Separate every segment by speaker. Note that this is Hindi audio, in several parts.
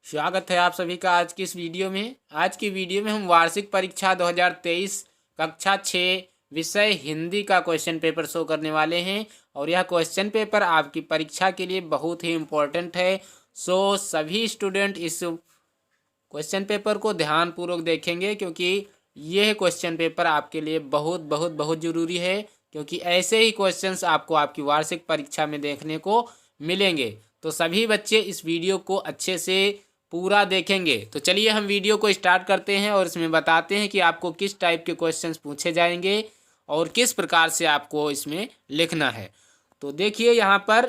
Speaker 1: स्वागत है आप सभी का आज की इस वीडियो में। आज की वीडियो में हम वार्षिक परीक्षा 2023 कक्षा 6 विषय हिंदी का क्वेश्चन पेपर शो करने वाले हैं और यह क्वेश्चन पेपर आपकी परीक्षा के लिए बहुत ही इम्पोर्टेंट है। सो सभी स्टूडेंट इस क्वेश्चन पेपर को ध्यानपूर्वक देखेंगे क्योंकि यह क्वेश्चन पेपर आपके लिए बहुत बहुत बहुत ज़रूरी है, क्योंकि ऐसे ही क्वेश्चंस आपको आपकी वार्षिक परीक्षा में देखने को मिलेंगे। तो सभी बच्चे इस वीडियो को अच्छे से पूरा देखेंगे। तो चलिए हम वीडियो को स्टार्ट करते हैं और इसमें बताते हैं कि आपको किस टाइप के क्वेश्चंस पूछे जाएंगे और किस प्रकार से आपको इसमें लिखना है। तो देखिए यहाँ पर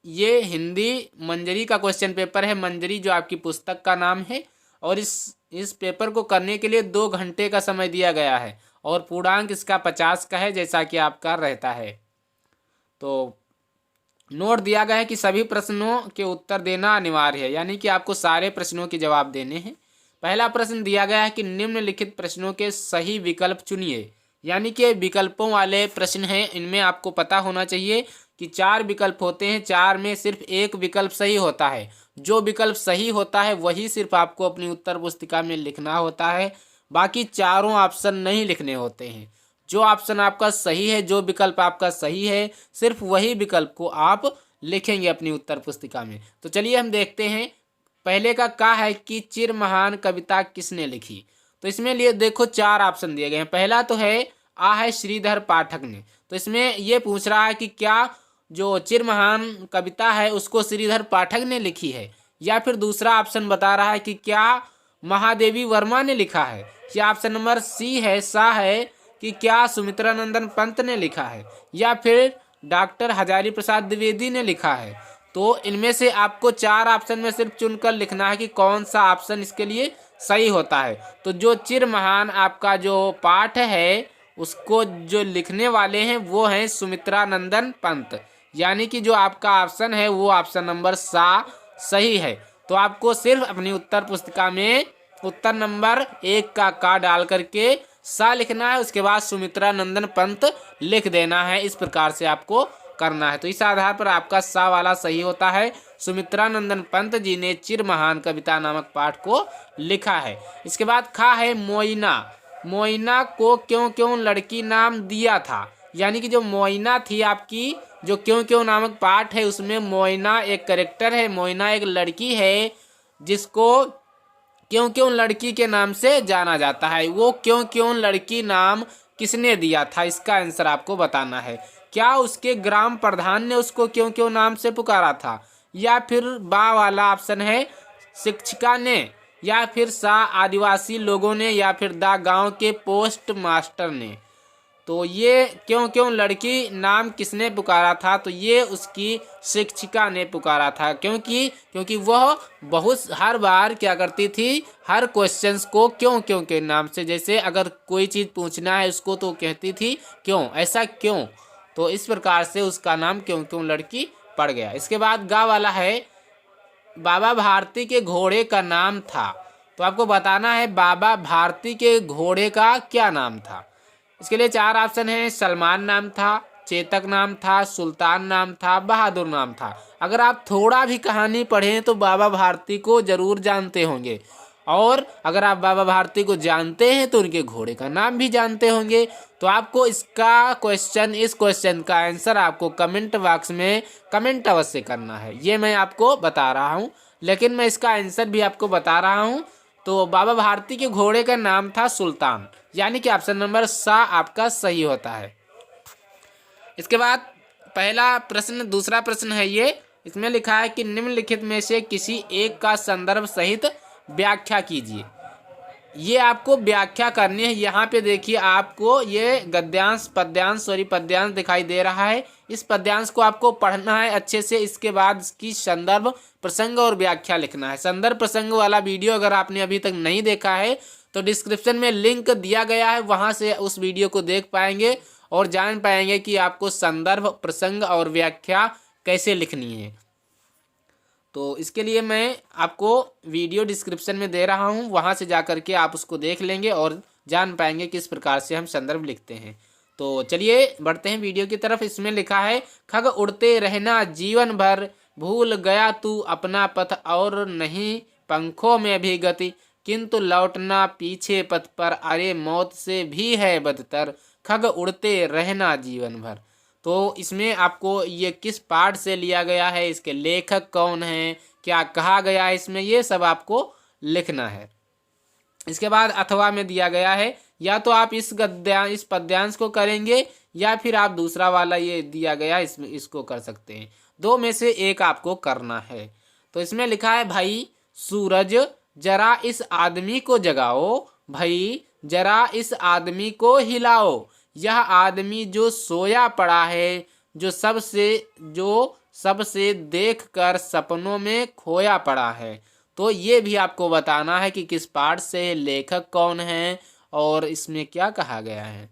Speaker 1: ये हिंदी मंजरी का क्वेश्चन पेपर है। मंजरी जो आपकी पुस्तक का नाम है और इस पेपर को करने के लिए 2 घंटे का समय दिया गया है और पूर्णांक इसका 50 का है, जैसा कि आपका रहता है। तो नोट दिया गया है कि सभी प्रश्नों के उत्तर देना अनिवार्य है, यानी कि आपको सारे प्रश्नों के जवाब देने हैं। पहला प्रश्न दिया गया है कि निम्नलिखित प्रश्नों के सही विकल्प चुनिए, यानी कि विकल्पों वाले प्रश्न हैं। इनमें आपको पता होना चाहिए कि 4 विकल्प होते हैं, 4 में सिर्फ एक विकल्प सही होता है। जो विकल्प सही होता है वही सिर्फ आपको अपनी उत्तर पुस्तिका में लिखना होता है, बाकी चारों ऑप्शन नहीं लिखने होते हैं। जो ऑप्शन आपका सही है, जो विकल्प आपका सही है, सिर्फ वही विकल्प को आप लिखेंगे अपनी उत्तर पुस्तिका में। तो चलिए हम देखते हैं। पहले का है कि चिर महान कविता किसने लिखी। तो इसमें लिए देखो 4 ऑप्शन दिए गए हैं। पहला तो है श्रीधर पाठक ने। तो इसमें ये पूछ रहा है कि क्या जो चिर महान कविता है उसको श्रीधर पाठक ने लिखी है, या फिर दूसरा ऑप्शन बता रहा है कि क्या महादेवी वर्मा ने लिखा है, या ऑप्शन नंबर सी है सा है कि क्या सुमित्रा नंदन पंत ने लिखा है, या फिर डॉक्टर हजारी प्रसाद द्विवेदी ने लिखा है। तो इनमें से आपको 4 ऑप्शन में सिर्फ चुनकर लिखना है कि कौन सा ऑप्शन इसके लिए सही होता है। तो जो चिर महान आपका जो पाठ है उसको जो लिखने वाले हैं वो हैं सुमित्रा नंदन पंत, यानी कि जो आपका ऑप्शन है वो ऑप्शन नंबर सा सही है। तो आपको सिर्फ अपनी उत्तर पुस्तिका में उत्तर नंबर 1 का डाल करके सा लिखना है, उसके बाद सुमित्रा नंदन पंत लिख देना है। इस प्रकार से आपको करना है। तो इस आधार पर आपका सा वाला सही होता है। सुमित्रा नंदन पंत जी ने चिर महान कविता नामक पाठ को लिखा है। इसके बाद खा है मोइना। मोइना को क्यों क्यों लड़की नाम दिया था, यानी कि जो मोइना थी आपकी जो क्यों क्यों नामक पाठ है उसमें मोइना एक कैरेक्टर है, मोइना एक लड़की है जिसको क्यों क्यों लड़की के नाम से जाना जाता है। वो क्यों क्यों लड़की नाम किसने दिया था, इसका आंसर आपको बताना है। क्या उसके ग्राम प्रधान ने उसको क्यों क्यों नाम से पुकारा था, या फिर बा वाला ऑप्शन है शिक्षिका ने, या फिर सा आदिवासी लोगों ने, या फिर दा गांव के पोस्ट मास्टर ने। तो ये क्यों क्यों लड़की नाम किसने पुकारा था, तो ये उसकी शिक्षिका ने पुकारा था। क्योंकि वह बहुत हर बार क्या करती थी, हर क्वेश्चंस को क्यों क्यों के नाम से, जैसे अगर कोई चीज़ पूछना है उसको तो कहती थी क्यों, ऐसा क्यों। तो इस प्रकार से उसका नाम क्यों क्यों लड़की पड़ गया। इसके बाद गा वाला है बाबा भारती के घोड़े का नाम था। तो आपको बताना है बाबा भारती के घोड़े का क्या नाम था। इसके लिए 4 ऑप्शन हैं। सलमान नाम था, चेतक नाम था, सुल्तान नाम था, बहादुर नाम था। अगर आप थोड़ा भी कहानी पढ़ें तो बाबा भारती को जरूर जानते होंगे, और अगर आप बाबा भारती को जानते हैं तो उनके घोड़े का नाम भी जानते होंगे। तो आपको इस क्वेश्चन का आंसर आपको कमेंट बॉक्स में कमेंट अवश्य करना है। ये मैं आपको बता रहा हूँ, लेकिन मैं इसका आंसर भी आपको बता रहा हूँ। तो बाबा भारती के घोड़े का नाम था सुल्तान, यानी कि ऑप्शन नंबर सा आपका सही होता है। इसके बाद दूसरा प्रश्न है ये। इसमें लिखा है कि निम्नलिखित में से किसी एक का संदर्भ सहित व्याख्या कीजिए। ये आपको व्याख्या करनी है। यहाँ पे देखिए आपको ये पद्यांश दिखाई दे रहा है। इस पद्यांश को आपको पढ़ना है अच्छे से। इसके बाद इसकी संदर्भ प्रसंग और व्याख्या लिखना है। संदर्भ प्रसंग वाला वीडियो अगर आपने अभी तक नहीं देखा है तो डिस्क्रिप्शन में लिंक दिया गया है, वहाँ से उस वीडियो को देख पाएंगे और जान पाएंगे कि आपको संदर्भ प्रसंग और व्याख्या कैसे लिखनी है। तो इसके लिए मैं आपको वीडियो डिस्क्रिप्शन में दे रहा हूँ, वहाँ से जा कर के आप उसको देख लेंगे और जान पाएंगे किस प्रकार से हम संदर्भ लिखते हैं। तो चलिए बढ़ते हैं वीडियो की तरफ। इसमें लिखा है खग उड़ते रहना जीवन भर, भूल गया तू अपना पथ और नहीं पंखों में भी गति, किंतु लौटना पीछे पथ पर, अरे मौत से भी है बदतर, खग उड़ते रहना जीवन भर। तो इसमें आपको ये किस पाठ से लिया गया है, इसके लेखक कौन हैं, क्या कहा गया है इसमें, ये सब आपको लिखना है। इसके बाद अथवा में दिया गया है, या तो आप इस पद्यांश को करेंगे या फिर आप दूसरा वाला ये दिया गया इसमें इसको कर सकते हैं। दो में से एक आपको करना है। तो इसमें लिखा है, भाई सूरज जरा इस आदमी को जगाओ, भाई जरा इस आदमी को हिलाओ, यह आदमी जो सोया पड़ा है, जो सबसे देखकर सपनों में खोया पड़ा है। तो ये भी आपको बताना है कि किस पाठ से, लेखक कौन है और इसमें क्या कहा गया है।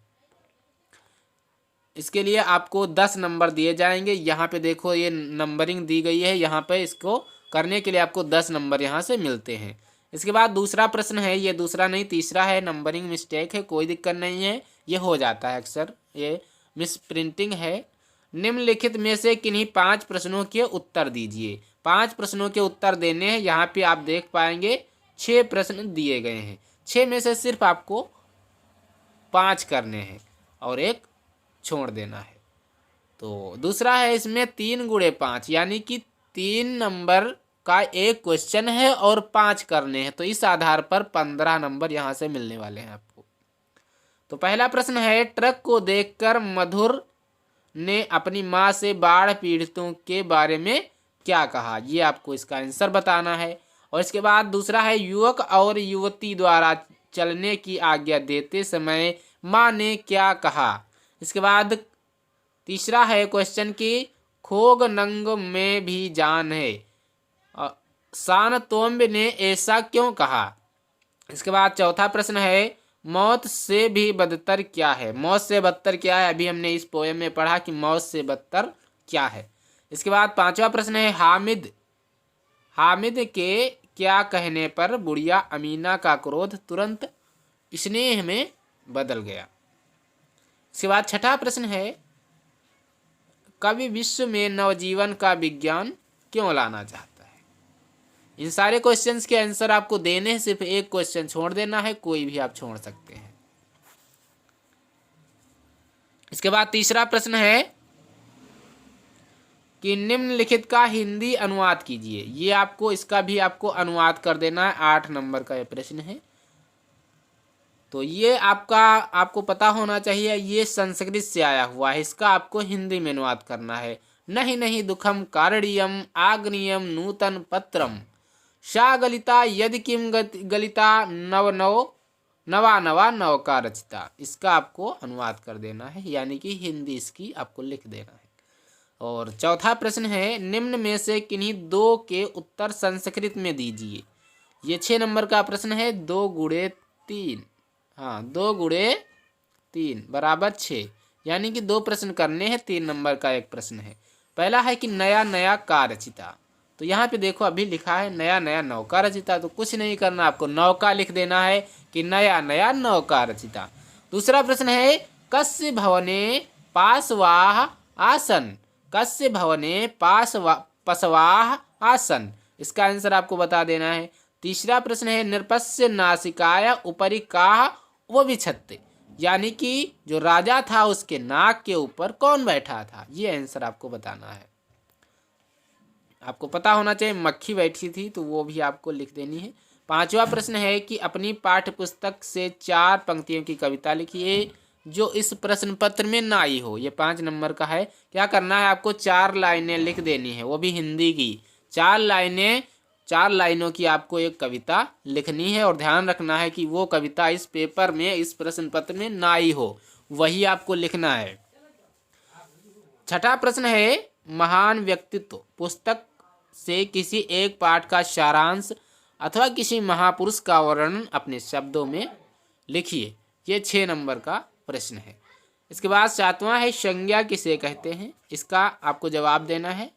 Speaker 1: इसके लिए आपको 10 नंबर दिए जाएंगे। यहाँ पे देखो ये नंबरिंग दी गई है, यहाँ पे इसको करने के लिए आपको 10 नंबर यहाँ से मिलते हैं। इसके बाद दूसरा प्रश्न है, ये दूसरा नहीं तीसरा है, नंबरिंग मिस्टेक है, कोई दिक्कत नहीं है, ये हो जाता है अक्सर, ये मिस प्रिंटिंग है। निम्नलिखित में से किन्हीं 5 प्रश्नों के उत्तर दीजिए। 5 प्रश्नों के उत्तर देने हैं। यहाँ पे आप देख पाएंगे 6 प्रश्न दिए गए हैं, 6 में से सिर्फ आपको 5 करने हैं और 1 छोड़ देना है। तो दूसरा है इसमें 3 गुणे 5, यानी कि 3 नंबर का एक क्वेश्चन है और 5 करने हैं। तो इस आधार पर 15 नंबर यहाँ से मिलने वाले हैं आपको। तो पहला प्रश्न है, ट्रक को देखकर मधुर ने अपनी माँ से बाढ़ पीड़ितों के बारे में क्या कहा, ये आपको इसका आंसर बताना है। और इसके बाद दूसरा है, युवक और युवती द्वारा चलने की आज्ञा देते समय माँ ने क्या कहा। इसके बाद तीसरा है क्वेश्चन की, खोग नंग में भी जान है, सान तोम्ब ने ऐसा क्यों कहा। इसके बाद चौथा प्रश्न है, मौत से भी बदतर क्या है। मौत से बदतर क्या है, अभी हमने इस पोएम में पढ़ा कि मौत से बदतर क्या है। इसके बाद पांचवा प्रश्न है, हामिद के क्या कहने पर बुढ़िया अमीना का क्रोध तुरंत स्नेह में बदल गया। इसके बाद छठा प्रश्न है, कवि विश्व में नवजीवन का विज्ञान क्यों लाना चाहता है। इन सारे क्वेश्चंस के आंसर आपको देने हैं, सिर्फ एक क्वेश्चन छोड़ देना है, कोई भी आप छोड़ सकते हैं। इसके बाद तीसरा प्रश्न है कि निम्नलिखित का हिंदी अनुवाद कीजिए। ये आपको इसका भी आपको अनुवाद कर देना है, 8 नंबर का ये प्रश्न है। तो ये आपको पता होना चाहिए, ये संस्कृत से आया हुआ है, इसका आपको हिंदी में अनुवाद करना है। नहीं दुखम कारणीयम आग्नेयम नूतन पत्रम सा गलिता यदि किम गलिता नवा नवका रचिता। इसका आपको अनुवाद कर देना है, यानी कि हिंदी इसकी आपको लिख देना है। और चौथा प्रश्न है, निम्न में से किन्हीं 2 के उत्तर संस्कृत में दीजिए। ये 6 नंबर का प्रश्न है। 2 गुणे 3, हाँ 2 गुणे 3 बराबर 6, यानी कि 2 प्रश्न करने हैं, 3 नंबर का एक प्रश्न है। पहला है कि नया का रचिता। तो यहाँ पे देखो अभी लिखा है नया नौका रचिता, तो कुछ नहीं करना, आपको नौका लिख देना है कि नया नौका रचिता। दूसरा प्रश्न है, कस्य भवने पासवाह आसन, कस्य भवने पसवाह आसन। इसका आंसर आपको बता देना है। तीसरा प्रश्न है, नृपस्य नासिकाय उपरि काह उपविशते, यानी कि जो राजा था उसके नाक के ऊपर कौन बैठा था, ये आंसर आपको बताना है। आपको पता होना चाहिए मक्खी बैठी थी, तो वो भी आपको लिख देनी है। पांचवा प्रश्न है कि अपनी पाठ्य पुस्तक से 4 पंक्तियों की कविता लिखिए जो इस प्रश्न पत्र में ना आई हो। ये 5 नंबर का है। क्या करना है, आपको 4 लाइनें लिख देनी है, वो भी हिंदी की 4 लाइनों की आपको एक कविता लिखनी है। और ध्यान रखना है कि वो कविता इस पेपर में, इस प्रश्न पत्र में ना आई हो, वही आपको लिखना है। छठा प्रश्न है, महान व्यक्तित्व पुस्तक से किसी एक पाठ का सारांश अथवा किसी महापुरुष का वर्णन अपने शब्दों में लिखिए। ये 6 नंबर का प्रश्न है। इसके बाद 7वां है, संज्ञा किसे कहते हैं, इसका आपको जवाब देना है।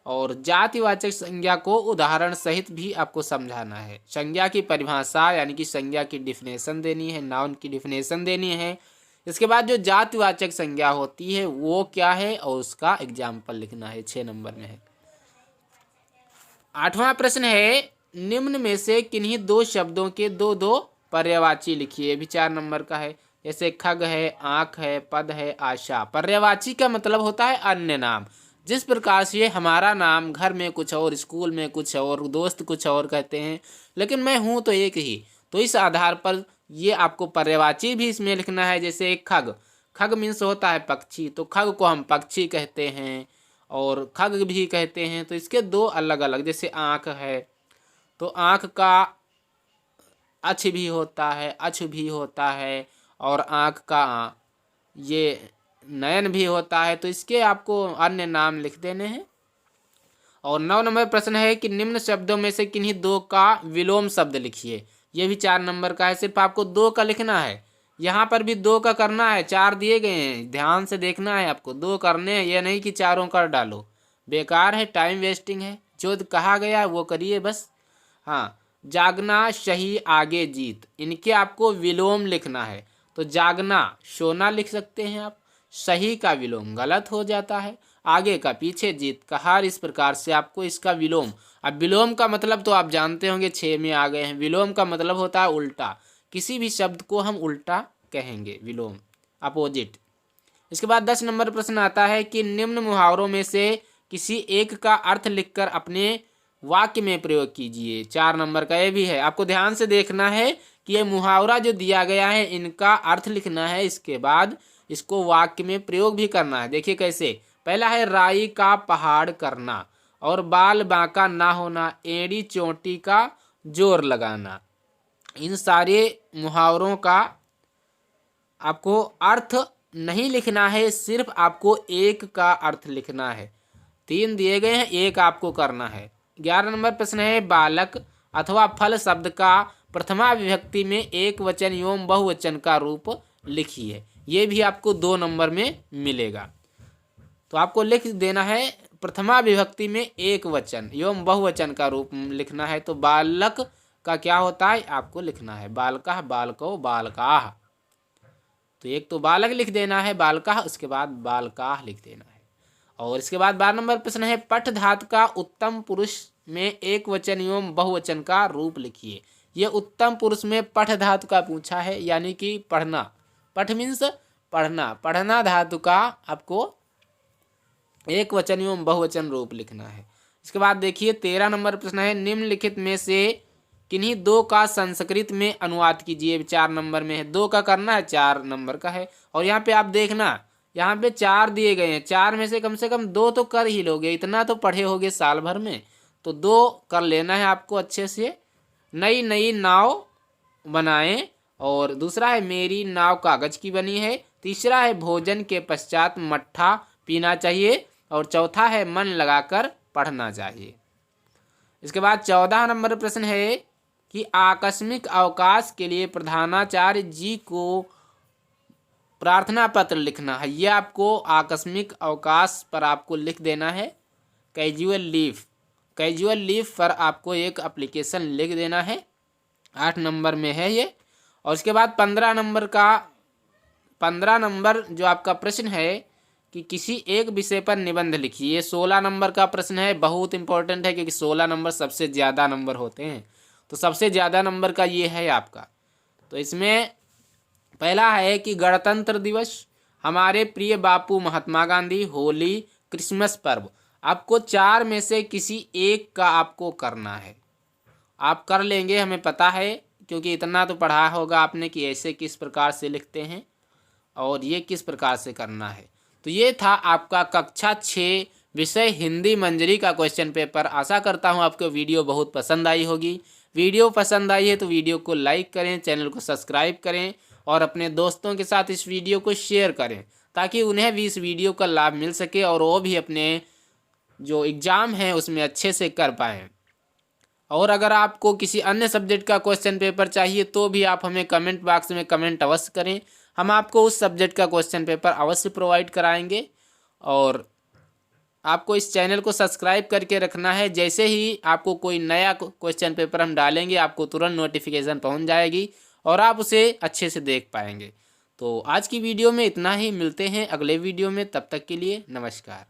Speaker 1: और जातिवाचक संज्ञा को उदाहरण सहित भी आपको समझाना है। संज्ञा की परिभाषा यानी कि संज्ञा की डिफिनेशन देनी है, नाउन की डिफिनेशन देनी है। इसके बाद जो जातिवाचक संज्ञा होती है वो क्या है और उसका एग्जाम्पल लिखना है, 6 नंबर में है। 8वां प्रश्न है, निम्न में से किन्हीं दो शब्दों के दो दो पर्यायवाची लिखिए। ये भी 4 नंबर का है। जैसे खग है, आँख है, पद है, आशा। पर्यायवाची का मतलब होता है अन्य नाम। जिस प्रकार से हमारा नाम घर में कुछ और, स्कूल में कुछ और, दोस्त कुछ और कहते हैं, लेकिन मैं हूँ तो एक ही। तो इस आधार पर ये आपको पर्यायवाची भी इसमें लिखना है। जैसे एक खग, खग मीन्स होता है पक्षी, तो खग को हम पक्षी कहते हैं और खग भी कहते हैं। तो इसके दो अलग अलग, जैसे आँख है तो आँख का अछ भी होता है, अछ भी होता है, और आँख का ये नयन भी होता है। तो इसके आपको अन्य नाम लिख देने हैं। और 9 नंबर प्रश्न है कि निम्न शब्दों में से किन्हीं दो का विलोम शब्द लिखिए। ये भी 4 नंबर का है। सिर्फ आपको दो का लिखना है। यहाँ पर भी दो का करना है। 4 दिए गए हैं, ध्यान से देखना है आपको। दो करने हैं, ये नहीं कि चारों कर डालो, बेकार है, टाइम वेस्टिंग है। जो कहा गया है वो करिए बस। हाँ, जागना, सही, आगे, जीत, इनके आपको विलोम लिखना है। तो जागना सोना लिख सकते हैं आप। सही का विलोम गलत हो जाता है, आगे का पीछे, जीत का हार। इस प्रकार से आपको इसका विलोम। अब विलोम का मतलब तो आप जानते होंगे, 6 में आ गए हैं। विलोम का मतलब होता है उल्टा। किसी भी शब्द को हम उल्टा कहेंगे, विलोम, अपोजिट। इसके बाद 10 नंबर प्रश्न आता है कि निम्न मुहावरों में से किसी एक का अर्थ लिखकर अपने वाक्य में प्रयोग कीजिए। 4 नंबर का ये भी है। आपको ध्यान से देखना है कि ये मुहावरा जो दिया गया है इनका अर्थ लिखना है, इसके बाद इसको वाक्य में प्रयोग भी करना है। देखिए कैसे। पहला है राई का पहाड़ करना, और बाल बांका ना होना, एड़ी चोटी का जोर लगाना। इन सारे मुहावरों का आपको अर्थ नहीं लिखना है, सिर्फ आपको एक का अर्थ लिखना है। 3 दिए गए हैं, एक आपको करना है। 11 नंबर प्रश्न है बालक अथवा फल शब्द का प्रथमा विभक्ति में एक वचन एवं बहुवचन का रूप लिखिए। ये भी आपको 2 नंबर में मिलेगा। तो आपको लिख देना है प्रथमा विभक्ति में एक वचन एवं बहुवचन का रूप लिखना है। तो बालक का क्या होता है आपको लिखना है, बालकः, बालको, बालकाः। तो एक तो बालक लिख देना है, बालकाः, उसके बाद बालकाः लिख देना है। और इसके बाद 12 नंबर प्रश्न है पठ धातु का उत्तम पुरुष में एक वचन एवं बहुवचन का रूप लिखिए। ये उत्तम पुरुष में पठ धातु का पूछा है, यानी कि पढ़ना। पठ मीन्स पढ़ना, पढ़ना धातु का आपको एक वचन एवं बहुवचन रूप लिखना है। इसके बाद देखिए 13 नंबर प्रश्न है निम्नलिखित में से किन्हीं दो का संस्कृत में अनुवाद कीजिए। 4 नंबर में है, 2 का करना है, 4 नंबर का है। और यहाँ पे आप देखना, यहाँ पे 4 दिए गए हैं, 4 में से कम 2 तो कर ही लोगे, इतना तो पढ़े होगे साल भर में, तो 2 कर लेना है आपको अच्छे से। नई नई नाव बनाएं, और दूसरा है मेरी नाव कागज की बनी है। तीसरा है भोजन के पश्चात मट्ठा पीना चाहिए, और चौथा है मन लगाकर पढ़ना चाहिए। इसके बाद 14 नंबर प्रश्न है कि आकस्मिक अवकाश के लिए प्रधानाचार्य जी को प्रार्थना पत्र लिखना है। ये आपको आकस्मिक अवकाश पर आपको लिख देना है कैजुअल लीव। कैजुअल लीव पर आपको एक एप्लीकेशन लिख देना है, 8 नंबर में है ये। और इसके बाद 15 नंबर जो आपका प्रश्न है कि किसी एक विषय पर निबंध लिखिए। 16 नंबर का प्रश्न है, बहुत इंपॉर्टेंट है क्योंकि 16 नंबर सबसे ज़्यादा नंबर होते हैं। तो सबसे ज़्यादा नंबर का ये है आपका। तो इसमें पहला है कि गणतंत्र दिवस, हमारे प्रिय बापू महात्मा गांधी, होली, क्रिसमस पर्व। आपको 4 में से किसी एक का आपको करना है। आप कर लेंगे, हमें पता है, क्योंकि इतना तो पढ़ा होगा आपने कि ऐसे किस प्रकार से लिखते हैं और ये किस प्रकार से करना है। तो ये था आपका कक्षा 6 विषय हिंदी मंजरी का क्वेश्चन पेपर। आशा करता हूँ आपको वीडियो बहुत पसंद आई होगी। वीडियो पसंद आई है तो वीडियो को लाइक करें, चैनल को सब्सक्राइब करें और अपने दोस्तों के साथ इस वीडियो को शेयर करें, ताकि उन्हें भी इस वीडियो का लाभ मिल सके और वो भी अपने जो एग्ज़ाम है उसमें अच्छे से कर पाएँ। और अगर आपको किसी अन्य सब्जेक्ट का क्वेश्चन पेपर चाहिए तो भी आप हमें कमेंट बॉक्स में कमेंट अवश्य करें, हम आपको उस सब्जेक्ट का क्वेश्चन पेपर अवश्य प्रोवाइड कराएंगे। और आपको इस चैनल को सब्सक्राइब करके रखना है, जैसे ही आपको कोई नया क्वेश्चन पेपर हम डालेंगे आपको तुरंत नोटिफिकेशन पहुंच जाएगी और आप उसे अच्छे से देख पाएंगे। तो आज की वीडियो में इतना ही, मिलते हैं अगले वीडियो में, तब तक के लिए नमस्कार।